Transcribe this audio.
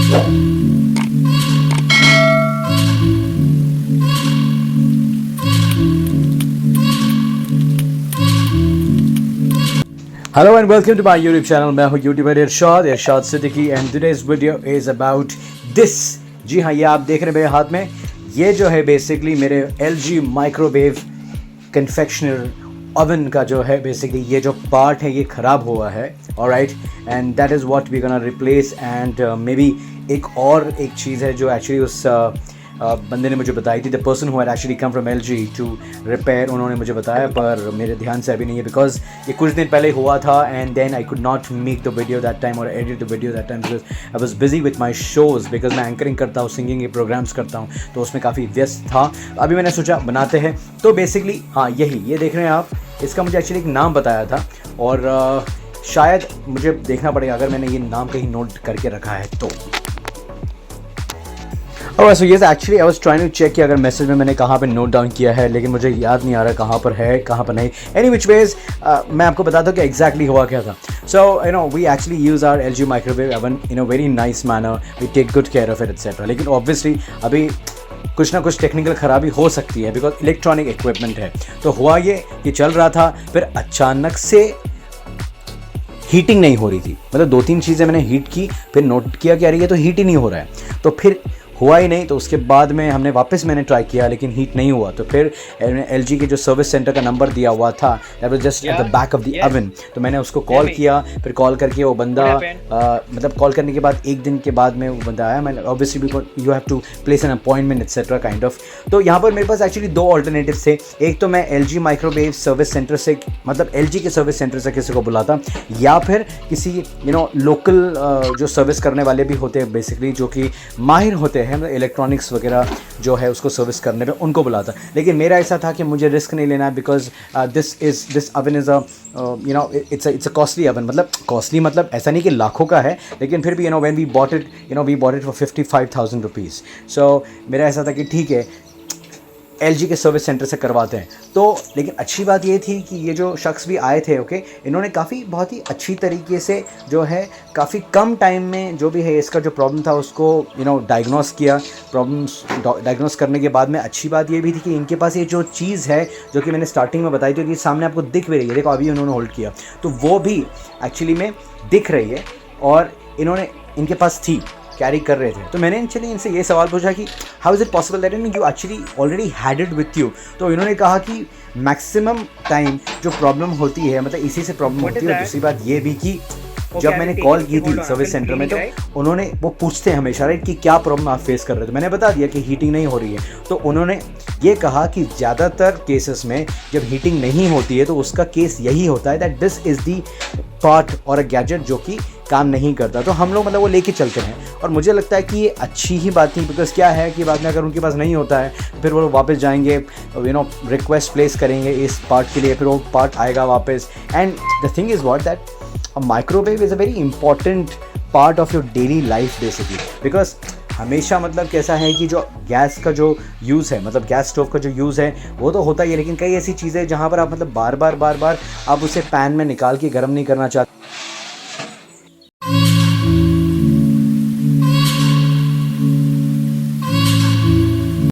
Hello and welcome to my YouTube channel. मैं हूँ YouTuber Irshad Siddiqui and today's video is about this. जी हाँ, ये आप देख रहे हैं मेरे हाथ में, ये जो है बेसिकली मेरे LG माइक्रोवेव कन्फेक्शनर ओवन का जो है बेसिकली ये जो पार्ट है ये ख़राब हुआ है. Alright, and that is what we gonna replace. And may be एक चीज़ है जो एक्चुअली उस बंदे ने मुझे बताई थी. The person who had actually come from LG to repair, उन्होंने मुझे बताया, पर मेरे ध्यान से अभी नहीं है बिकॉज ये कुछ दिन पहले हुआ था. And then I could not make the video that time और edit the video that time because I was busy with my shows. Because मैं एंकरिंग करता हूँ, सिंगिंग के प्रोग्राम्स करता हूँ, तो उसमें काफ़ी व्यस्त था. अभी मैंने सोचा बनाते हैं. तो बेसिकली हाँ, यही ये देख रहे हैं आप, इसका मुझे एक्चुअली एक नाम बताया था और शायद मुझे देखना पड़ेगा अगर मैंने ये नाम कहीं नोट करके रखा है तो. सो ये actually I was trying to check कि अगर मैसेज में मैंने कहाँ पे नोट डाउन किया है, लेकिन मुझे याद नहीं आ रहा कहाँ पर है कहाँ पर नहीं. एनी विच वेज मैं आपको बताता हूँ कि एग्जैक्टली हुआ क्या था. So you know we actually use our LG microwave oven in a very nice manner. We take good care of it etcetera. लेकिन ऑब्वियसली अभी कुछ ना कुछ टेक्निकल ख़राबी हो सकती है बिकॉज इलेक्ट्रॉनिक इक्विपमेंट है. तो हुआ ये कि चल रहा था, फिर अचानक से हीटिंग नहीं हो रही थी. मतलब 2-3 चीज़ें मैंने हीट की, फिर नोट किया कि अरे ये तो हीट ही नहीं हो रहा है. तो फिर हुआ ही नहीं. तो उसके बाद में मैंने ट्राई किया लेकिन हीट नहीं हुआ. तो फिर LG के जो सर्विस सेंटर का नंबर दिया हुआ था, that was just at the back of the oven. तो मैंने उसको कॉल किया. फिर कॉल करके वो बंदा मतलब कॉल करने के बाद 1 दिन के बाद में वो बंदा आया. मैंने obviously because you have to place an appointment etcetera kind of. तो यहाँ पर मेरे पास एक्चुअली 2 ऑल्टरनेटिव थे. एक तो मैं LG माइक्रोवेव सर्विस सेंटर से, मतलब LG के सर्विस सेंटर से किसी को बुलाता, या फिर किसी लोकल जो सर्विस करने वाले भी होते हैं बेसिकली, जो कि माहिर होते हैं इलेक्ट्रॉनिक्स वगैरह जो है उसको सर्विस करने पे, उनको बुलाता. लेकिन मेरा ऐसा था कि मुझे रिस्क नहीं लेना है because this oven is it's a costly oven. मतलब कॉस्टली मतलब ऐसा नहीं कि लाखों का है, लेकिन फिर भी when we bought it for 55,000 rupees. So मेरा ऐसा था कि ठीक है LG के सर्विस सेंटर से करवाते हैं. तो लेकिन अच्छी बात ये थी कि ये जो शख्स भी आए थे, ओके, इन्होंने काफ़ी बहुत ही अच्छी तरीके से जो है काफ़ी कम टाइम में जो भी है इसका जो प्रॉब्लम था उसको डायग्नोस किया. प्रॉब्लम्स डायग्नोस करने के बाद में अच्छी बात ये भी थी कि इनके पास ये जो चीज़ है जो कि मैंने स्टार्टिंग में बताई थी, ये सामने आपको दिख भी रही है. देखो अभी उन्होंने होल्ड किया तो वो भी एक्चुअली में दिख रही है और इनके पास थी, कैरी कर रहे थे. तो मैंने एक्चुअली इनसे ये सवाल पूछा कि how is it possible that you actually already had it with you. तो इन्होंने कहा कि मैक्सिमम टाइम जो प्रॉब्लम होती है मतलब इसी से प्रॉब्लम होती है. और दूसरी बात ये भी कि जब मैंने कॉल की थी सर्विस सेंटर में तो उन्होंने वो पूछते हैं हमेशा राइट कि क्या प्रॉब्लम आप फेस कर रहे थे. मैंने बता दिया कि हीटिंग नहीं हो रही है. तो उन्होंने ये कहा कि ज़्यादातर केसेस में जब हीटिंग नहीं होती है तो उसका केस यही होता है that this is the part और अ गैजेट जो कि काम नहीं करता. तो हम लोग मतलब वो लेके चलते हैं और मुझे लगता है कि ये अच्छी ही बात थी. बिकॉज क्या है कि बाद में अगर उनके पास नहीं होता है फिर वो वापस जाएंगे, रिक्वेस्ट प्लेस करेंगे इस पार्ट के लिए, फिर वो पार्ट आएगा वापस. And the thing is what that a microwave is a very important part of your daily life basically. because हमेशा मतलब कैसा है कि जो गैस का जो यूज़ है, मतलब गैस स्टोव का जो यूज़ है वो तो होता ही है, लेकिन कई ऐसी चीज़ें जहाँ पर आप मतलब बार बार आप उसे पैन में निकाल के गर्म नहीं करना चाहते.